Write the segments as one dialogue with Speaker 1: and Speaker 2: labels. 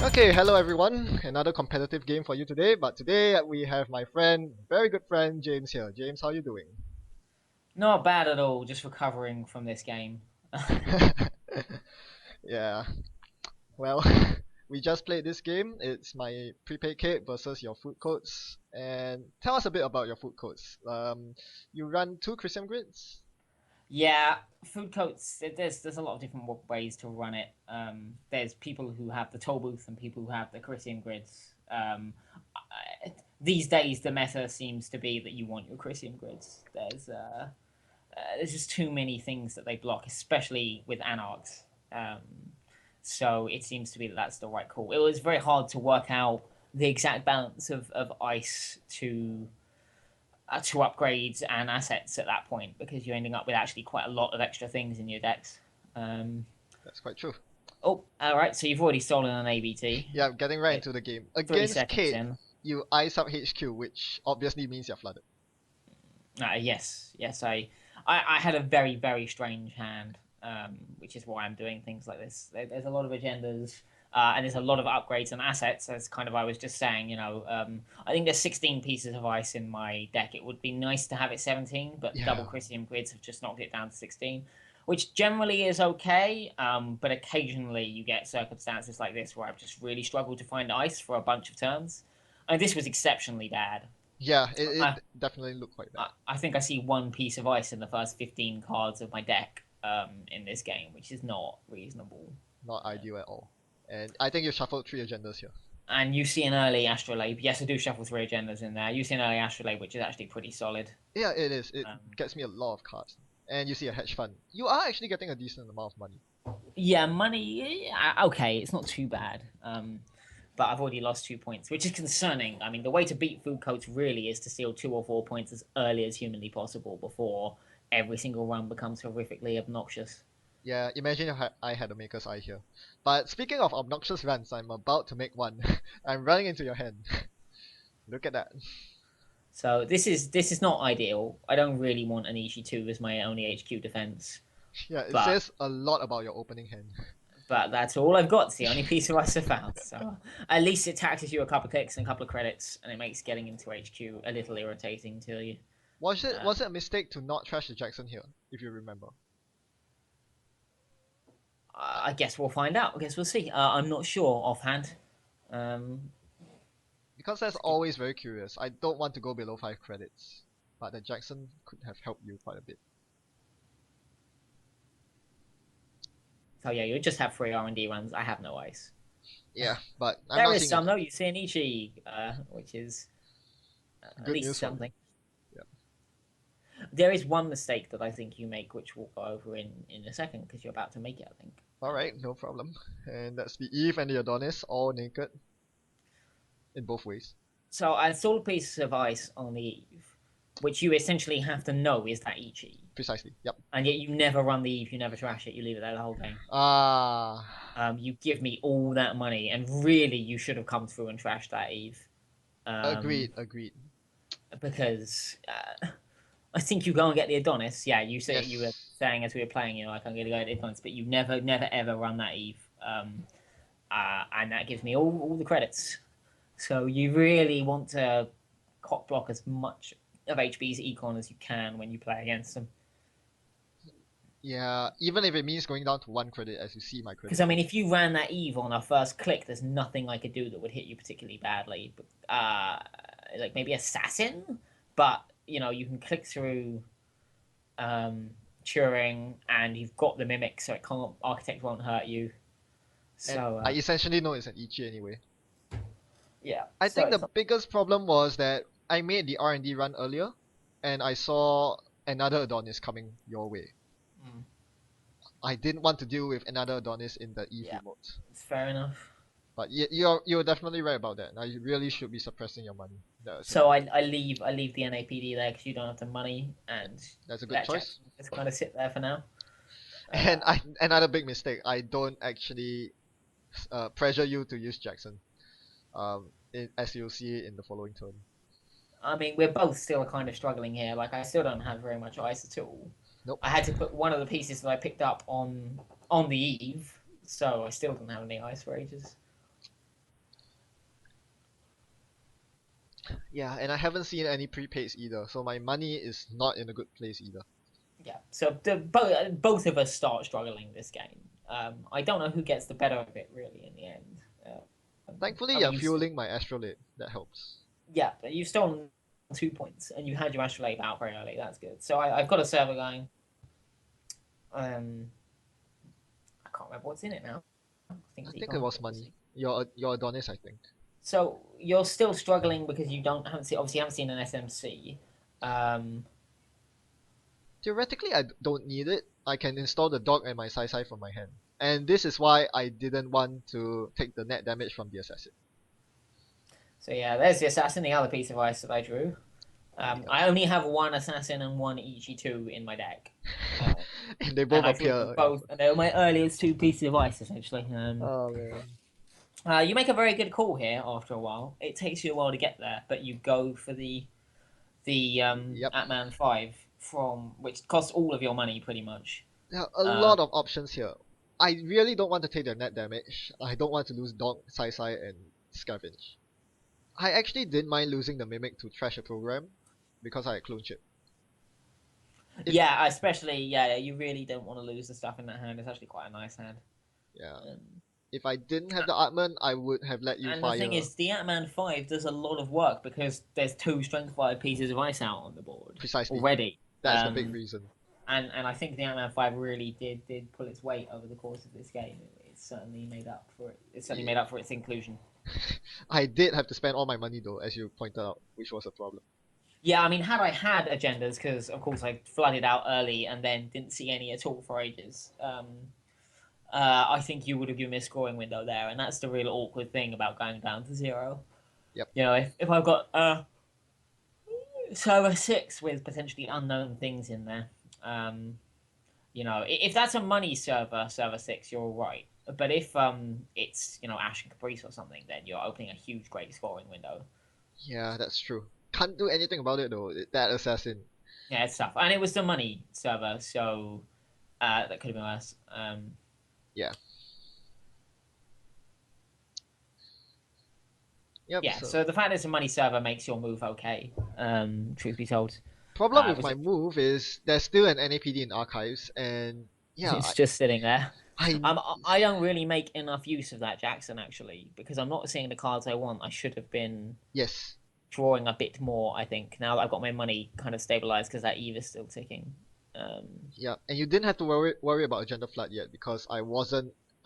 Speaker 1: Okay, hello everyone. Another competitive game for you today, but today we have my friend, very good friend James here. James, how you doing?
Speaker 2: Not bad at all. Just recovering from this game.
Speaker 1: Yeah. Well, we just played this game. It's my prepaid kit versus your food codes. And tell us a bit about your food codes. You run two Christian grids?
Speaker 2: Yeah, food courts. There's a lot of different ways to run it. There's people who have the toll booth and people who have the Christian grids. These days, the meta seems to be that you want your Christian grids. There's just too many things that they block, especially with anarchs. So it seems to be that that's the right call. It was very hard to work out the exact balance of ice to upgrades and assets at that point because you're ending up with actually quite a lot of extra things in your decks. Um,
Speaker 1: That's quite true.
Speaker 2: oh, all right. So you've already stolen an ABT.
Speaker 1: Yeah, getting right
Speaker 2: Like
Speaker 1: into the game.
Speaker 2: 3 seconds
Speaker 1: Against Kate,
Speaker 2: in.
Speaker 1: you ice up HQ, which obviously means you're flooded.
Speaker 2: Yes. I had a very strange hand, which is why I'm doing things like this. There's a lot of agendas. And there's a lot of upgrades and assets, as kind of I was just saying. I think there's 16 pieces of ice in my deck. It would be nice to have it 17, but double
Speaker 1: Yeah.
Speaker 2: Christian grids have just knocked it down to 16, which generally is okay. But occasionally you get circumstances like this where I've just really struggled to find ice for a bunch of turns. And this was exceptionally bad.
Speaker 1: Yeah,
Speaker 2: I,
Speaker 1: it definitely looked quite bad.
Speaker 2: I think I see one piece of ice in the first 15 cards of my deck in this game, which is not reasonable.
Speaker 1: Not ideal at all. And I think you shuffled three agendas here.
Speaker 2: And you see an early Astrolabe. Yes, I do shuffle 3 agendas in there. You see an early Astrolabe, which is actually pretty solid.
Speaker 1: Yeah, it is. It
Speaker 2: Um,
Speaker 1: gets me a lot of cards. And you see a hedge fund. You are actually getting a decent amount of money.
Speaker 2: yeah, money. Yeah, okay, it's not too bad. But I've already lost 2 points, which is concerning. I mean, the way to beat food coats really is to steal 2 or 4 points as early as humanly possible before every single run becomes horrifically obnoxious.
Speaker 1: Yeah, imagine if I had a Maker's Eye here. But speaking of obnoxious runs, I'm about to make one. I'm running into your hand. Look at that.
Speaker 2: So this is not ideal. I don't really want an Ishi 2 as my only HQ defense,
Speaker 1: Yeah, it
Speaker 2: but
Speaker 1: says a lot about your opening hand.
Speaker 2: that's all I've got. It's the only piece of ice I found. So at least it taxes you a couple of clicks and a couple of credits, and it makes getting into HQ a little irritating to you. Uh,
Speaker 1: Was it a mistake to not trash the Jackson here, if you remember?
Speaker 2: I guess we'll find out. I guess we'll see. I'm not sure offhand. Um,
Speaker 1: Because that's always very curious. I don't want to go below 5 credits. But the Jackson could have helped you quite a bit.
Speaker 2: so yeah, you just have 3 R&D runs. I have no ice.
Speaker 1: Yeah, but I'm
Speaker 2: There
Speaker 1: not
Speaker 2: is
Speaker 1: seeing it.
Speaker 2: some though. You see an Ichi, which is at
Speaker 1: Good
Speaker 2: least
Speaker 1: news for me.
Speaker 2: something.
Speaker 1: Yeah.
Speaker 2: There is one mistake that I think you make, which we'll go over in a second because you're about to make it. I think.
Speaker 1: Alright, no problem. And that's the Eve and the Adonis, all naked. In both ways.
Speaker 2: So I saw pieces of ice on the eve, which you essentially have to know is that Ichi,
Speaker 1: Precisely. Yep.
Speaker 2: and yet you never run the eve, you never trash it, you leave it there the whole game.
Speaker 1: Ah.
Speaker 2: You give me all that money, and really you should have come through and trashed that eve,
Speaker 1: Agreed, agreed.
Speaker 2: because I think you go and get the Adonis. Yeah, you were
Speaker 1: Yes.
Speaker 2: saying as we were playing, like I'm going to go get the Adonis, but you never ever run that eve, and that gives me all the credits. So you really want to cock block as much of HB's econ as you can when you play against them.
Speaker 1: Yeah, even if it means going down to 1 credit as you see my credit
Speaker 2: Because I mean,
Speaker 1: pool.
Speaker 2: if you ran that Eve on a first click, there's nothing I could do that would hit you particularly badly. But, like maybe assassin, but you can click through Turing, and you've got the mimic, so it can't architect won't hurt you.
Speaker 1: And
Speaker 2: So
Speaker 1: I essentially know it's an Ichi anyway.
Speaker 2: yeah,
Speaker 1: I
Speaker 2: so
Speaker 1: think the
Speaker 2: it's not.
Speaker 1: biggest problem was that I made the R&D run earlier and I saw another Adonis coming your way.
Speaker 2: Mm,
Speaker 1: I didn't want to deal with another Adonis in the Eve
Speaker 2: yeah,
Speaker 1: remote.
Speaker 2: it's fair enough.
Speaker 1: But you're definitely right about that. I really should be suppressing your money.
Speaker 2: So I leave the NAPD there because you don't have the money, and
Speaker 1: That's a good
Speaker 2: let
Speaker 1: choice.
Speaker 2: Jackson just kind of sit there for now.
Speaker 1: And
Speaker 2: Uh,
Speaker 1: another big mistake. I don't actually pressure you to use Jackson. As you'll see in the following turn.
Speaker 2: I mean, we're both still kind of struggling here. Like, I still don't have very much ice at all.
Speaker 1: Nope.
Speaker 2: I had to put one of the pieces that I picked up on the eve, so I still didn't have any ice for ages.
Speaker 1: Yeah, and I haven't seen any prepaids either, so my money is not in a good place either.
Speaker 2: Yeah, so both of us start struggling this game. I don't know who gets the better of it really in the end.
Speaker 1: Thankfully,
Speaker 2: I
Speaker 1: you're
Speaker 2: mean,
Speaker 1: fueling my astrolabe. That helps.
Speaker 2: yeah, you've stolen 2 points and you had your astrolabe out very early. That's good. So I've got a server going. Um, I can't remember what's in it now. I think
Speaker 1: I
Speaker 2: it's
Speaker 1: think it
Speaker 2: econ.
Speaker 1: was money. Your Adonis, I think.
Speaker 2: So you're still struggling because you don't haven't seen obviously haven't seen an SMC. Um,
Speaker 1: Theoretically, don't need it. I can install the dog and my Sai from my hand. And this is why I didn't want to take the net damage from the assassin.
Speaker 2: so yeah, there's the assassin, the other piece of ice that I drew.
Speaker 1: Yeah.
Speaker 2: I only have one assassin and one Ichi 2 in my deck. Uh,
Speaker 1: And they
Speaker 2: and
Speaker 1: both
Speaker 2: I drew them
Speaker 1: appear in the
Speaker 2: both, and they were my earliest two pieces of ice, essentially.
Speaker 1: Oh man.
Speaker 2: You make a very good call here after a while. It takes you a while to get there, but you go for the
Speaker 1: Yep.
Speaker 2: Atman 5, which costs all of your money, pretty much.
Speaker 1: There are a
Speaker 2: Uh,
Speaker 1: lot of options here. I really don't want to take the net damage. I don't want to lose dog, Sai and Scavenge. I actually didn't mind losing the Mimic to trash a program because I had Clone Chip. If
Speaker 2: yeah, especially, yeah, you really don't want to lose the stuff in that hand. It's actually quite a nice hand.
Speaker 1: yeah,
Speaker 2: Um,
Speaker 1: if I didn't have the Atman, I would have let you
Speaker 2: And the thing
Speaker 1: fire
Speaker 2: is, the Ant-Man 5 does a lot of work because there's two Strength 5 pieces of ice out on the board
Speaker 1: precisely.
Speaker 2: already.
Speaker 1: That's the big reason.
Speaker 2: And I think the Ant-Man 5 really did pull its weight over the course of this game. It certainly made up for it. It certainly
Speaker 1: Yeah.
Speaker 2: made up for its inclusion.
Speaker 1: I did have to spend all my money though, as you pointed out, which was a problem.
Speaker 2: Yeah, I mean, had I had agendas, because of course I flooded out early and then didn't see any at all for ages, I think you would have given me a scoring window there, and that's the real awkward thing about going down to zero.
Speaker 1: Yep.
Speaker 2: You know, if I've got server 6 with potentially unknown things in there, um, you know, if that's a money server, server 6, you're all right. But if it's Ash and Caprice or something, then you're opening a huge, great scoring window.
Speaker 1: Yeah, that's true. Can't do anything about it though. That assassin.
Speaker 2: Yeah, it's tough, and it was the money server, so that could have been worse.
Speaker 1: Yeah. Yep.
Speaker 2: Yeah,
Speaker 1: So
Speaker 2: so the fact it's a money server makes your move okay. Truth be told,
Speaker 1: problem with
Speaker 2: was
Speaker 1: my
Speaker 2: it?
Speaker 1: move is there's still an NAPD in archives, and yeah,
Speaker 2: It's just sitting there.
Speaker 1: I
Speaker 2: I don't really make enough use of that Jackson actually because I'm not seeing the cards I want. I should have been
Speaker 1: yes,
Speaker 2: drawing a bit more. I think now that I've got my money kind of stabilized because that Eve is still ticking. Um,
Speaker 1: yeah, and you didn't have to worry about agenda flood yet because I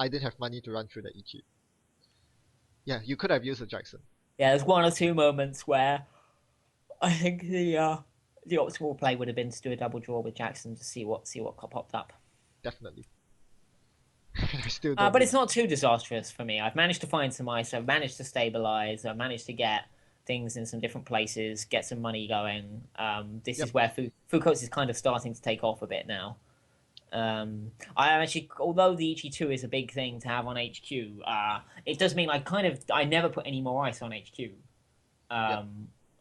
Speaker 1: didn't have money to run through the EQ. Yeah, you could have used the Jackson.
Speaker 2: yeah, there's one or two moments where I think the optimal play would have been to do a double draw with Jackson to see what popped up.
Speaker 1: Definitely. I still don't
Speaker 2: But
Speaker 1: do
Speaker 2: it's not too disastrous for me. I've managed to find some ice. I've managed to stabilize. I've managed to get things in some different places, get some money going. This
Speaker 1: Yep.
Speaker 2: is where Foucault's is kind of starting to take off a bit now. I actually, although the Ichi 2 is a big thing to have on HQ, it does mean I never put any more ice on HQ.
Speaker 1: Yep.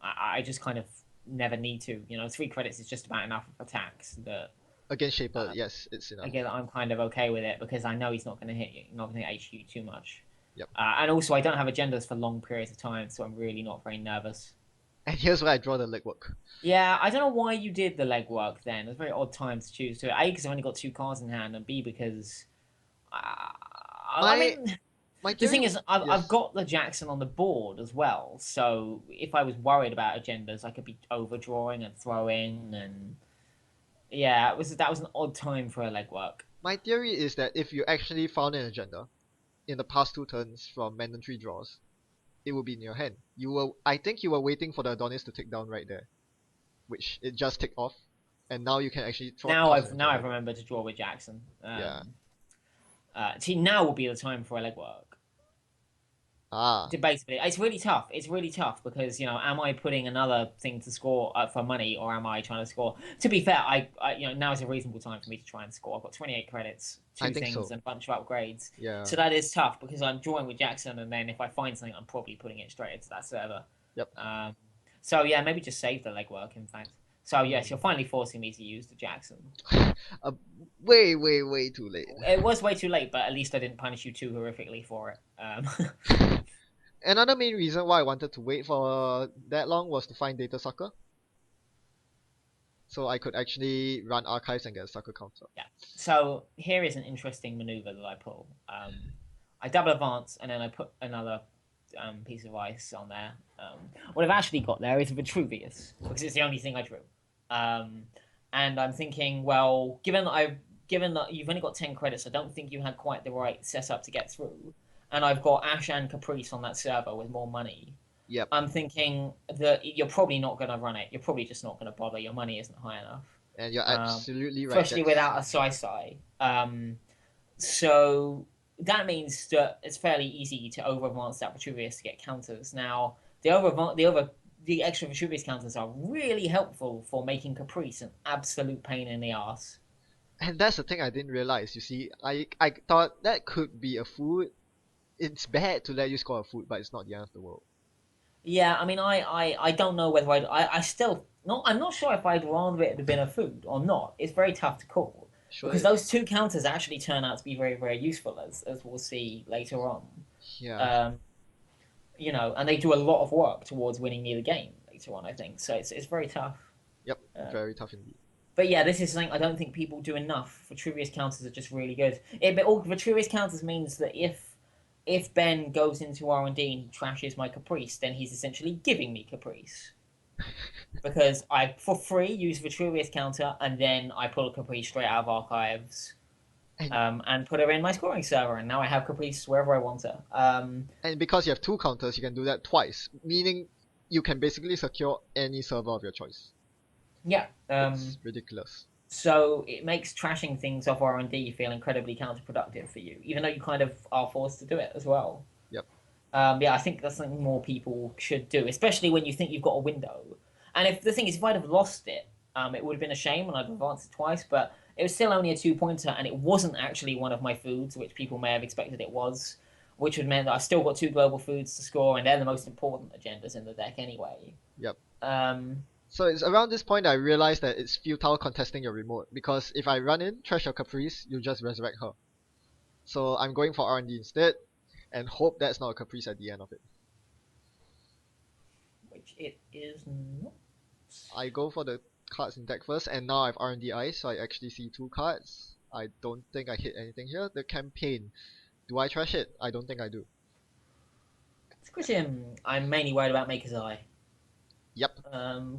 Speaker 2: I just kind of never need to. 3 credits is just about enough of attacks that
Speaker 1: Against Shaper, yes, it's enough.
Speaker 2: again, I'm kind of okay with it because I know he's not going to hit you, not going to hit HQ too much.
Speaker 1: Yep.
Speaker 2: And also, I don't have agendas for long periods of time, so I'm really not very nervous.
Speaker 1: And here's where I draw the legwork.
Speaker 2: Yeah, I don't know why you did the legwork then. It's a very odd time to choose to. A, because I've only got 2 cards in hand, and B, because I
Speaker 1: My
Speaker 2: mean,
Speaker 1: my
Speaker 2: the thing
Speaker 1: theory,
Speaker 2: is, I've
Speaker 1: yes,
Speaker 2: got the Jackson on the board as well. So if I was worried about agendas, I could be overdrawing and throwing, and yeah, that was an odd time for a legwork.
Speaker 1: my theory is that if you actually found an agenda in the past 2 turns from mandatory draws, it will be in your hand. I think you were waiting for the Adonis to tick down right there, which it just ticked off, and now you can actually
Speaker 2: Now
Speaker 1: toss an
Speaker 2: I've
Speaker 1: agenda.
Speaker 2: remembered to draw with Jackson.
Speaker 1: Yeah.
Speaker 2: See, now will be the time for a legwork.
Speaker 1: Ah,
Speaker 2: Basically, it's really tough. It's really tough because am I putting another thing to score for money, or am I trying to score? To be fair, now is a reasonable time for me to try and score. I've got 28 credits,
Speaker 1: I
Speaker 2: two
Speaker 1: think
Speaker 2: things,
Speaker 1: so.
Speaker 2: and a bunch of upgrades.
Speaker 1: Yeah.
Speaker 2: So that is tough because I'm drawing with Jackson, and then if I find something, I'm probably putting it straight into that server.
Speaker 1: Yep.
Speaker 2: So yeah, maybe just save the legwork. In fact, So yes, you're finally forcing me to use the Jackson.
Speaker 1: uh, way too late.
Speaker 2: It was way too late, but at least I didn't punish you too horrifically for it.
Speaker 1: Another main reason why I wanted to wait for that long was to find data sucker, so I could actually run archives and get a sucker counter.
Speaker 2: Yeah. So here is an interesting maneuver that I pull. I double advance and then I put another piece of ice on there. What I've actually got there is a Vitruvius because it's the only thing I drew. Um, and I'm thinking, well, given that you've only got 10 credits, I don't think you had quite the right setup to get through. And I've got Ash and Caprice on that server with more money.
Speaker 1: Yep.
Speaker 2: I'm thinking that you're probably not going to run it. You're probably just not going to bother. Your money isn't high enough.
Speaker 1: And you're absolutely right.
Speaker 2: Especially without a Sai. So that means that it's fairly easy to over advance that Vitruvius to get counters. Now the extra Vitruvius counters are really helpful for making Caprice an absolute pain in the ass.
Speaker 1: And that's the thing I didn't realize. You see, I thought that could be a food. It's bad to let you score a food, but it's not the end of the world.
Speaker 2: Yeah, I mean, I don't know whether I still not. I'm not sure if I'd rather it had been a food or not. It's very tough to call
Speaker 1: Sure.
Speaker 2: because those two counters actually turn out to be very useful as we'll see later on.
Speaker 1: Yeah.
Speaker 2: And they do a lot of work towards winning me the game later on. I think so. It's very tough.
Speaker 1: Yep. Very tough indeed.
Speaker 2: But yeah, this is something I don't think people do enough. Vitruvius counters are just really good. But all Vitruvius counters means that if Ben goes into R&D and he trashes my Caprice, then he's essentially giving me Caprice. Because I, for free, use Vitruvius counter, and then I pull a Caprice straight out of archives and put her in my scoring server, and now I have Caprice wherever I want her.
Speaker 1: And because you have two counters, you can do that twice, meaning you can basically secure any server of your choice.
Speaker 2: Yeah.
Speaker 1: It's ridiculous.
Speaker 2: So it makes trashing things off R&D feel incredibly counterproductive for you, even though you kind of are forced to do it as well.
Speaker 1: Yep.
Speaker 2: Yeah, I think that's something more people should do, especially when you think you've got a window. And if the thing is, if I'd have lost it, it would have been a shame, and I'd advanced it twice. But it was still only a 2-pointer, and it wasn't actually one of my foods, which people may have expected it was, which would mean that I've still got 2 global foods to score, and they're the most important agendas in the deck anyway.
Speaker 1: Yep.
Speaker 2: Um,
Speaker 1: So it's around this point I realized that it's futile contesting your remote, because if I run in, trash your Caprice, you just resurrect her. So I'm going for R&D instead, and hope that's not a Caprice at the end of it.
Speaker 2: which it is not.
Speaker 1: I go for the cards in deck first, and now I have R&D Ice, so I actually see 2 cards. I don't think I hit anything here. The campaign. Do I trash it? I don't think I do.
Speaker 2: I'm mainly worried about Maker's Eye.
Speaker 1: Yep.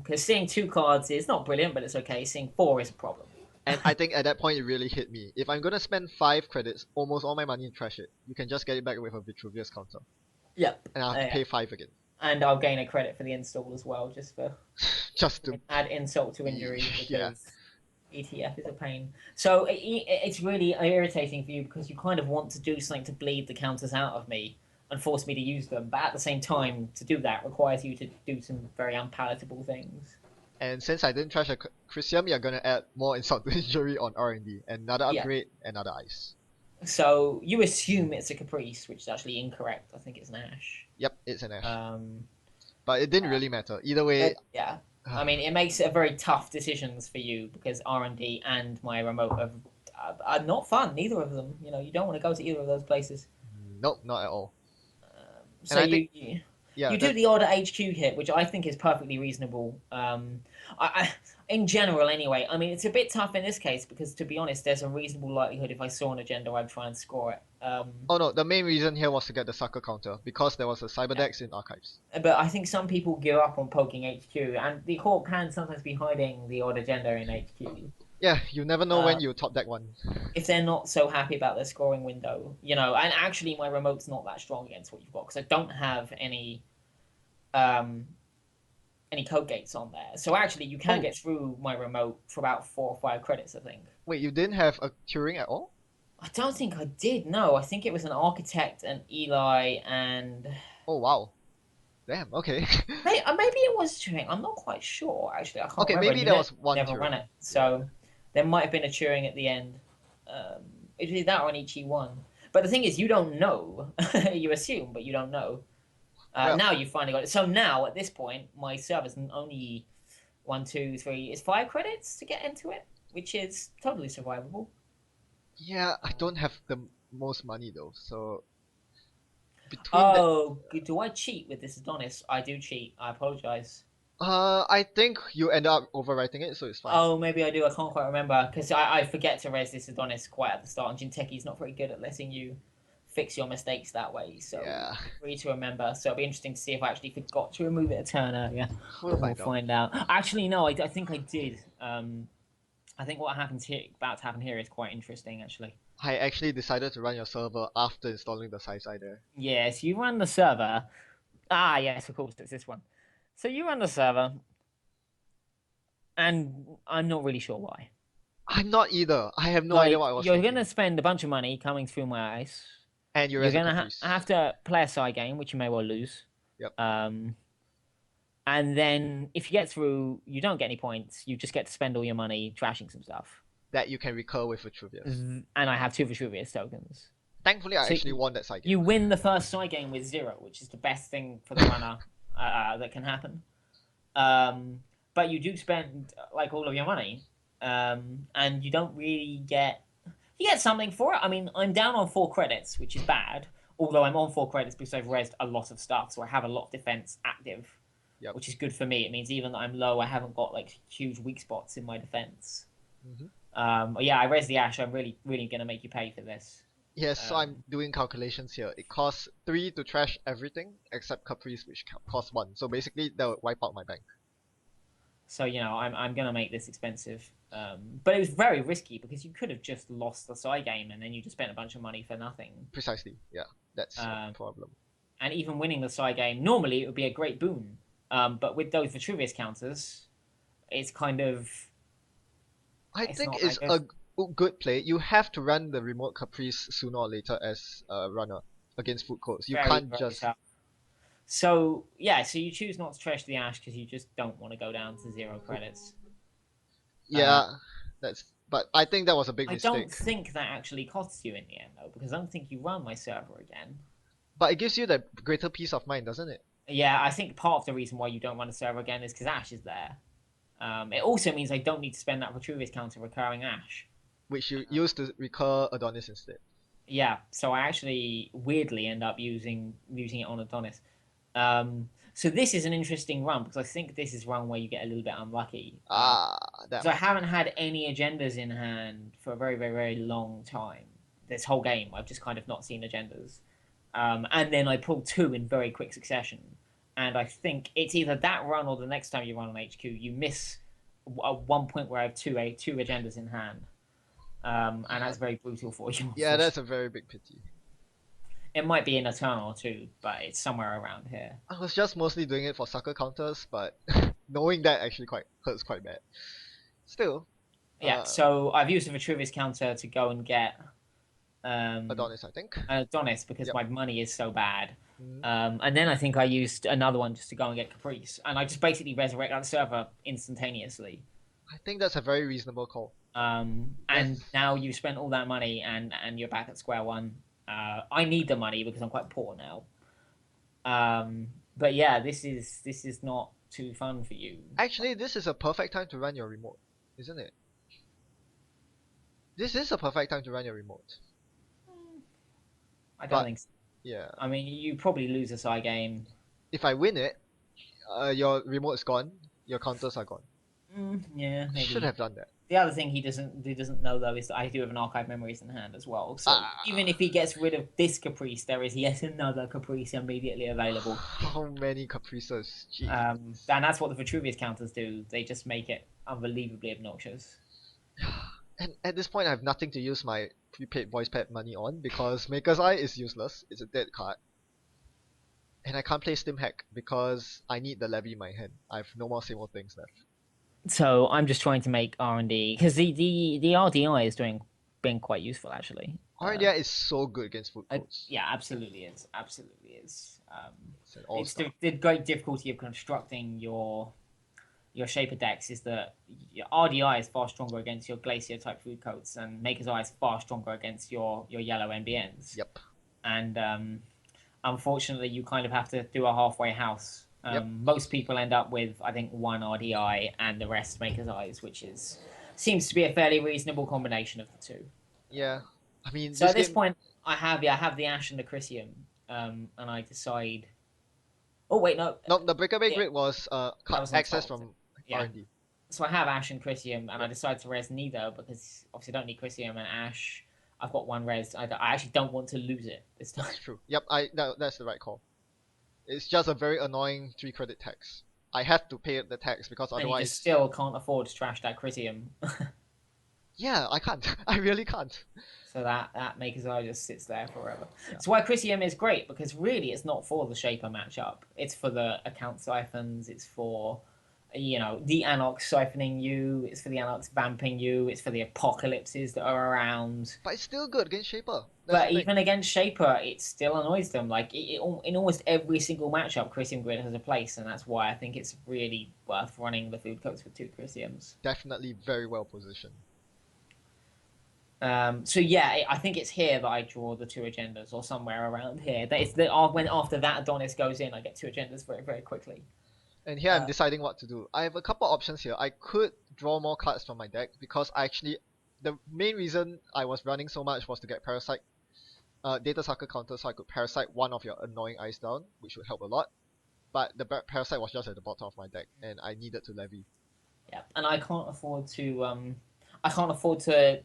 Speaker 2: Because seeing 2 cards is not brilliant, but it's okay. Seeing 4 is a problem.
Speaker 1: And I think at that point it really hit me. If I'm gonna spend 5 credits, almost all my money and trash it, you can just get it back with a Vitruvius counter.
Speaker 2: Yep.
Speaker 1: And I'll have to pay 5 again.
Speaker 2: And I'll gain a credit for the install as well, just for
Speaker 1: Just to
Speaker 2: add insult to injury, because
Speaker 1: yeah.
Speaker 2: ETF is a pain. So it's really irritating for you because you kind of want to do something to bleed the counters out of me and force me to use them, but at the same time, to do that requires you to do some very unpalatable things.
Speaker 1: And since I didn't trash a Christian, you're gonna add more insult to injury on R&D. Another upgrade, another ice.
Speaker 2: So you assume it's a Caprice, which is actually incorrect. I think it's an Ash.
Speaker 1: Yep, it's an Ash. But it didn't really matter. Either way...
Speaker 2: yeah. I mean, it makes it a very tough decisions for you because R&D and my remote are not fun, neither of them. You know, you don't want to go to either of those places.
Speaker 1: Nope, not at all.
Speaker 2: So you do the odd HQ hit, which I think is perfectly reasonable. In general, anyway. I mean, it's a bit tough in this case because, to be honest, there's a reasonable likelihood if I saw an agenda, I'd try and score it.
Speaker 1: Oh no, the main reason here was to get the sucker counter because there was a Cyberdex in archives.
Speaker 2: But I think some people give up on poking HQ, and the court can sometimes be hiding the odd agenda in HQ.
Speaker 1: Yeah, you never know when you top deck one.
Speaker 2: If they're not so happy about their scoring window, you know. And actually, my remote's not that strong against what you've got because I don't have any code gates on there. So actually, you can get through my remote for about 4 or 5 credits, I think.
Speaker 1: Wait, you didn't have a Turing at all?
Speaker 2: I don't think I did. No, I think it was an Architect, an Eli, and.
Speaker 1: Oh wow. Damn. Okay.
Speaker 2: Maybe it was Turing. I'm not quite sure. Actually, I can't remember.
Speaker 1: Maybe there was one.
Speaker 2: Never
Speaker 1: Turing.
Speaker 2: Run it, so there might have been a Turing at the end. It was that or an Ichi one. But the thing is, you don't know. You assume, but you don't know. Now you finally got it. So now, at this point, my server's only One, two, three. It's 5 credits to get into it, which is totally survivable.
Speaker 1: Yeah, I don't have the most money though, so between that,
Speaker 2: Oh, do I cheat with this Adonis? I do cheat. I apologize.
Speaker 1: I think you end up overwriting it, so it's fine.
Speaker 2: Oh, maybe I do. I can't quite remember because I forget to res this Adonis quite at the start, and Jinteki's not very good at letting you fix your mistakes that way. So
Speaker 1: Yeah,
Speaker 2: free to remember. So it'll be interesting to see if I actually forgot to remove it a turn earlier.
Speaker 1: we'll
Speaker 2: We'll
Speaker 1: find out.
Speaker 2: find out. Actually, no, I think I did. I think what happens here, about to happen here, is quite interesting. Actually,
Speaker 1: I actually decided to run your server after installing the there.
Speaker 2: yes, you run the server. Ah, yes, of course, it's this one. So you run the server, and I'm not really sure why.
Speaker 1: I'm not either. I have no idea
Speaker 2: Like,
Speaker 1: what I was
Speaker 2: you're
Speaker 1: thinking.
Speaker 2: gonna spend a bunch of money coming through my ice.
Speaker 1: And you're
Speaker 2: You're
Speaker 1: as a
Speaker 2: gonna
Speaker 1: Caprice.
Speaker 2: have to play a side game, which you may well lose.
Speaker 1: Yep.
Speaker 2: Um, and then if you get through, you don't get any points. You just get to spend all your money trashing some stuff.
Speaker 1: That you can recur with Vitruvius.
Speaker 2: And I have 2 Vitruvius tokens.
Speaker 1: Thankfully, I
Speaker 2: So
Speaker 1: actually won that side game.
Speaker 2: you win the first side game with 0, which is the best thing for the runner that can happen. But you do spend like all of your money, and you don't really get. You get something for it. I mean, I'm down on 4 credits, which is bad. Although I'm on 4 credits because I've rezzed a lot of stuff, so I have a lot of defense active,
Speaker 1: Yep.
Speaker 2: which is good for me. It means even though I'm low, I haven't got like huge weak spots in my defense.
Speaker 1: Mm-hmm.
Speaker 2: Yeah, I res the Ash. I'm really, really gonna make you pay for this.
Speaker 1: Yes, so I'm doing calculations here. It costs 3 to trash everything except Caprice, which costs 1. So basically, that would wipe out my bank.
Speaker 2: So I'm gonna make this expensive. But it was very risky because you could have just lost the side game and then you just spent a bunch of money for nothing.
Speaker 1: Precisely, yeah. That's a problem.
Speaker 2: And even winning the side game, normally it would be a great boon. But with those Vitruvius counters, it's kind of
Speaker 1: I
Speaker 2: it's
Speaker 1: think
Speaker 2: not
Speaker 1: it's
Speaker 2: like
Speaker 1: a good play. You have to run the remote Caprice sooner or later as a runner against food courts. You
Speaker 2: very,
Speaker 1: can't
Speaker 2: very
Speaker 1: just.
Speaker 2: tough. So yeah, so you choose not to trash the Ash because you just don't want to go down to 0 credits.
Speaker 1: Yeah, that's. But I think that was a big
Speaker 2: I don't
Speaker 1: mistake.
Speaker 2: think that actually costs you in the end though, because I don't think you run my server again.
Speaker 1: But it gives you that greater peace of mind, doesn't it?
Speaker 2: Yeah, I think part of the reason why you don't run a server again is because Ash is there. It also means I don't need to spend that Vitruvius counter recurring Ash.
Speaker 1: Which you use to recur Adonis instead.
Speaker 2: Yeah, so I actually weirdly end up using it on Adonis. So this is an interesting run because I think this is one where you get a little bit unlucky.
Speaker 1: That
Speaker 2: So I haven't had any agendas in hand for a very, very, very long time. This whole game, I've just kind of not seen agendas. And then I pulled 2 in very quick succession. And I think it's either that run or the next time you run on HQ, you miss one point where I have two agendas in hand. And that's very brutal for you.
Speaker 1: Yeah, that's a very big pity.
Speaker 2: It might be in a turn or two, but it's somewhere around here.
Speaker 1: I was just mostly doing it for sucker counters, but knowing that actually hurts quite bad. Still,
Speaker 2: Yeah, so I've used a Vitruvius counter to go and get
Speaker 1: Adonis, I think.
Speaker 2: Adonis because
Speaker 1: Yep.
Speaker 2: my money is so bad.
Speaker 1: Mhm.
Speaker 2: And then I think I used another one just to go and get Caprice. And I just basically resurrect that server instantaneously.
Speaker 1: I think that's a very reasonable call.
Speaker 2: And
Speaker 1: Yes.
Speaker 2: now you've spent all that money and you're back at square one. I need the money because I'm quite poor now. But yeah, this is not too fun for you.
Speaker 1: Actually, this is a perfect time to run your remote, isn't it? This is a perfect time to run your remote.
Speaker 2: I don't
Speaker 1: But
Speaker 2: think so.
Speaker 1: yeah,
Speaker 2: I mean, you probably lose a side game.
Speaker 1: if I win it, your remote is gone. Your counters are gone.
Speaker 2: Yeah, maybe.
Speaker 1: Should have done that.
Speaker 2: The other thing he doesn't know though is that I do have an archive memories in hand as well. So even if he gets rid of this Caprice, there is yet another Caprice immediately available.
Speaker 1: How many caprices? Jeez.
Speaker 2: And that's what the Vitruvius counters do. They just make it unbelievably obnoxious.
Speaker 1: And at this point, I have nothing to use my prepaid voice pad money on because Maker's Eye is useless. It's a dead card. And I can't play Stim Hack because I need the levy in my hand. I have no more same old things left.
Speaker 2: So I'm just trying to make R&D because the RDI is being quite useful actually.
Speaker 1: RDI is so good against food codes.
Speaker 2: Yeah, absolutely is. Absolutely is.
Speaker 1: It's
Speaker 2: the great difficulty of constructing your shaper decks is that your RDI is far stronger against your glacier type food coats, and Maker's Eye is far stronger against your yellow NBNs.
Speaker 1: Yep.
Speaker 2: And unfortunately, you kind of have to do a halfway house
Speaker 1: Yep.
Speaker 2: Most people end up with, I think, one RDI and the rest Maker's Eyes, which is seems to be a fairly reasonable combination of the two.
Speaker 1: Yeah. I mean,
Speaker 2: So
Speaker 1: this
Speaker 2: at this
Speaker 1: game.
Speaker 2: point, I have the Ash and the Chrysium, and I decide. Oh wait, no,
Speaker 1: No, the breakaway
Speaker 2: yeah,
Speaker 1: grid was
Speaker 2: that was on
Speaker 1: access
Speaker 2: top.
Speaker 1: from
Speaker 2: Yeah,
Speaker 1: R&D.
Speaker 2: so I have Ash and Chrysium, and I
Speaker 1: Yep.
Speaker 2: decide to res neither because obviously I don't need Chrysium and Ash. I've got one res. I actually don't want to lose it this time.
Speaker 1: That's true. Yep. That's the right call. It's just a very annoying 3 credit tax. I have to pay the tax because
Speaker 2: And you just
Speaker 1: otherwise.
Speaker 2: still can't afford to trash that Chrysium.
Speaker 1: Yeah, I can't. I really can't.
Speaker 2: So that Maker's Eye just sits there forever.
Speaker 1: Yeah.
Speaker 2: That's why Chrysium is great, because really it's not for the Shaper matchup. It's for the account siphons, it's for the Anox siphoning you, it's for the Anox vamping you, it's for the apocalypses that are around.
Speaker 1: But it's still good against Shaper. That's the
Speaker 2: But
Speaker 1: thing.
Speaker 2: even against Shaper, it still annoys them. Like in almost every single matchup, Chrysium Grid has a place, and that's why I think it's really worth running the food coats with 2 Chrysiums.
Speaker 1: Definitely very well positioned.
Speaker 2: So yeah, I think it's here that I draw the 2 agendas, or somewhere around here. That it's when after that Adonis goes in, I get 2 agendas very very quickly.
Speaker 1: And here I'm
Speaker 2: Uh,
Speaker 1: deciding what to do. I have a couple options here. I could draw more cards from my deck because the main reason I was running so much was to get Parasite data sucker counter so I could Parasite one of your annoying ice down, which would help a lot. But the Parasite was just at the bottom of my deck and I needed to levy.
Speaker 2: yeah, and I can't afford to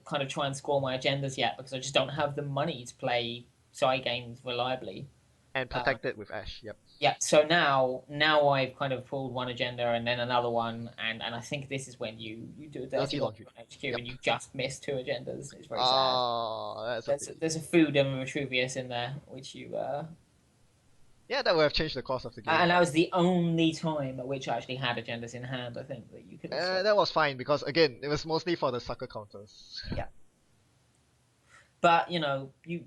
Speaker 2: kind of try and score my agendas yet because I just don't have the money to play side games reliably.
Speaker 1: And
Speaker 2: Uh,
Speaker 1: protect it with Ash, yep.
Speaker 2: yeah, so now I've kind of pulled one agenda and then another one, and I think this is when you do a dirty
Speaker 1: Dirty
Speaker 2: laundry
Speaker 1: laundry.
Speaker 2: on HQ
Speaker 1: Yep.
Speaker 2: and you just miss 2 agendas. It's very sad.
Speaker 1: Ah, that's a pity.
Speaker 2: There's a food and a Vitruvius in there, which
Speaker 1: Yeah, that would have changed the course of the game,
Speaker 2: and that
Speaker 1: but
Speaker 2: was the only time at which I actually had agendas in hand. I think that you could have swapped.
Speaker 1: that was fine because again, it was mostly for the sucker counters.
Speaker 2: Yeah, but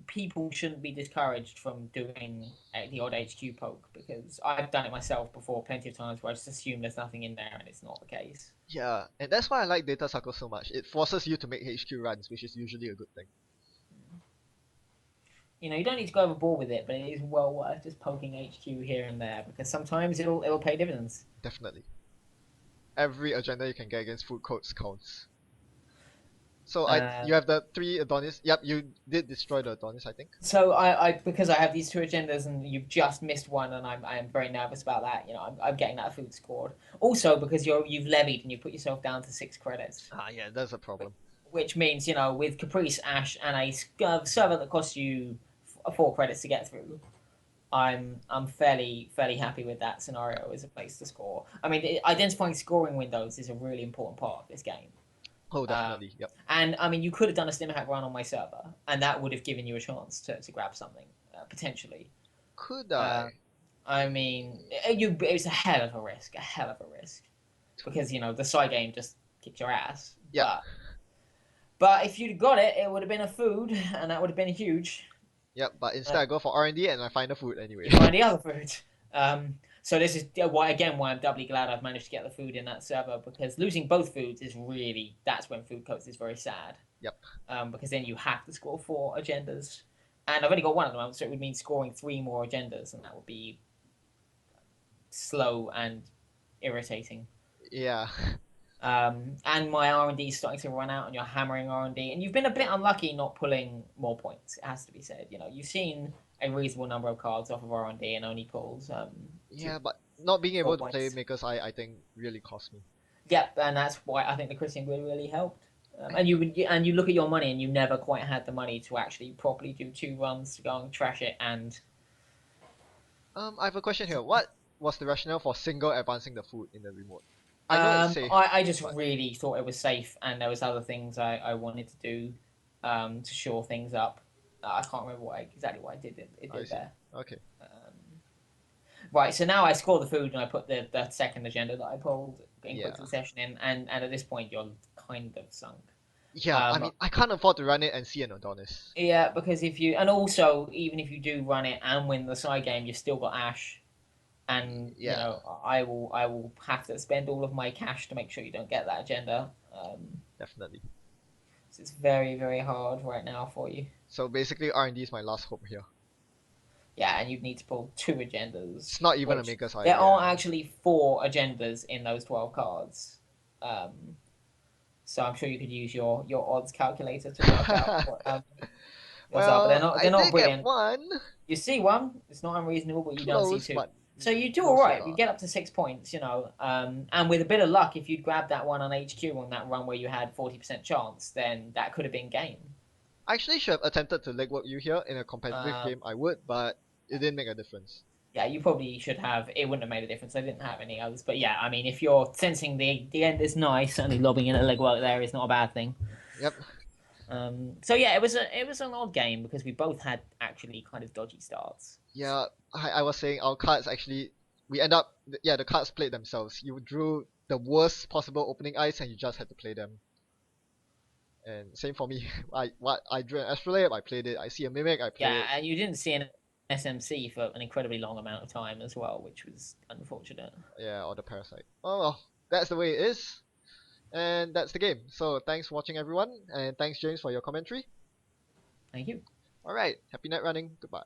Speaker 2: people shouldn't be discouraged from doing the odd HQ poke because I've done it myself before plenty of times where I just assume there's nothing in there and it's not the case.
Speaker 1: Yeah, and that's why I like data sucker so much. It forces you to make HQ runs, which is usually a good thing.
Speaker 2: You don't need to go overboard with it, but it is well worth just poking HQ here and there because sometimes it'll pay dividends.
Speaker 1: Definitely. Every agenda you can get against food codes counts. So
Speaker 2: Uh,
Speaker 1: you have the 3 Adonis. Yep, you did destroy the Adonis, I think.
Speaker 2: so I because I have these 2 agendas and you've just missed one, and I'm very nervous about that. I'm getting that food scored. Also because you've levied and you put yourself down to 6 credits,
Speaker 1: Ah, yeah, that's a problem.
Speaker 2: which means with Caprice, Ash, and a server that costs you 4 credits to get through. I'm fairly happy with that scenario as a place to score. I mean, identifying scoring windows is a really important part of this game.
Speaker 1: Oh,
Speaker 2: Um,
Speaker 1: definitely. Yep.
Speaker 2: and I mean, you could have done a stim hack run on my server, and that would have given you a chance to grab something potentially.
Speaker 1: Could
Speaker 2: Uh,
Speaker 1: I?
Speaker 2: I mean, it was a hell of a risk, because the side game just kicked your ass.
Speaker 1: Yeah.
Speaker 2: But if you'd got it, it would have been a food, and that would have been huge.
Speaker 1: Yep. But instead, I go for R&D and I find the food anyway.
Speaker 2: You find the other food. So this is why I'm doubly glad I've managed to get the food in that server, because losing both foods is that's when food coats is very sad.
Speaker 1: Yep.
Speaker 2: Because then you have to score 4 agendas, and I've only got one at the moment, so it would mean scoring 3 more agendas, and that would be slow and irritating.
Speaker 1: Yeah.
Speaker 2: And my R&D is starting to run out, and you're hammering R&D, and you've been a bit unlucky not pulling more points. It has to be said. You've seen a reasonable number of cards off of R&D and only pulls
Speaker 1: Yeah, but not being able to
Speaker 2: 4
Speaker 1: play
Speaker 2: points.
Speaker 1: Maker's Eye, I think, really cost me.
Speaker 2: Yep, and that's why I think the Christian Grid really helped. And you look at your money, and you never quite had the money to actually properly do 2 runs to go and trash it. And
Speaker 1: I have a question here. What was the rationale for single advancing the food in the remote? I know it's safe.
Speaker 2: I just
Speaker 1: but
Speaker 2: really thought it was safe, and there was other things I wanted to do to shore things up. I can't remember exactly what I did. It
Speaker 1: I
Speaker 2: did
Speaker 1: see.
Speaker 2: there.
Speaker 1: Okay.
Speaker 2: Right, so now I score the food and I put the second agenda that I pulled in
Speaker 1: Yeah.
Speaker 2: quick succession in, and at this point you're kind of sunk.
Speaker 1: Yeah, I
Speaker 2: Um,
Speaker 1: mean, I can't afford to run it and see an Adonis.
Speaker 2: yeah, because and also even if you do run it and win the side game, you've still got Ash, and
Speaker 1: Yeah,
Speaker 2: I will have to spend all of my cash to make sure you don't get that agenda.
Speaker 1: definitely.
Speaker 2: So it's very very hard right now for you.
Speaker 1: So basically, R&D is my last hope here.
Speaker 2: Yeah, and you'd need to pull 2 agendas,
Speaker 1: It's not even a
Speaker 2: which
Speaker 1: Maker's Eye,
Speaker 2: there
Speaker 1: yeah.
Speaker 2: are actually 4 agendas in those 12 cards. Um, so I'm sure you could use your odds calculator to work out what yours are, but
Speaker 1: Well,
Speaker 2: they're
Speaker 1: I
Speaker 2: not
Speaker 1: did get
Speaker 2: brilliant.
Speaker 1: one.
Speaker 2: You see one, it's not unreasonable, but you don't see
Speaker 1: Close,
Speaker 2: two.
Speaker 1: but
Speaker 2: So you do all
Speaker 1: mostly
Speaker 2: right. You
Speaker 1: not.
Speaker 2: get up to 6 points, and with a bit of luck, if you'd grabbed that one on HQ on that run where you had 40% chance, then that could have been game.
Speaker 1: I actually should have attempted to legwork you here in a competitive
Speaker 2: Um,
Speaker 1: game. I would, but it didn't make a difference.
Speaker 2: yeah, you probably should have. It wouldn't have made a difference. I didn't have any others, but yeah, I mean, if you're sensing the end is nice, certainly lobbing in a legwork there is not a bad thing.
Speaker 1: Yep.
Speaker 2: So yeah, it was an odd game because we both had actually kind of dodgy starts.
Speaker 1: Yeah, I was saying our cards actually we end up yeah the cards played themselves. You drew the worst possible opening ice and you just had to play them. And same for me. I drew an astrolabe, I played it. I see a mimic, I play
Speaker 2: Yeah,
Speaker 1: it.
Speaker 2: and you didn't see an SMC for an incredibly long amount of time as well, which was unfortunate.
Speaker 1: Yeah, or the parasite. Oh well, that's the way it is. And that's the game. So thanks for watching everyone, and thanks James for your commentary.
Speaker 2: Thank you.
Speaker 1: Alright, happy net running. Goodbye.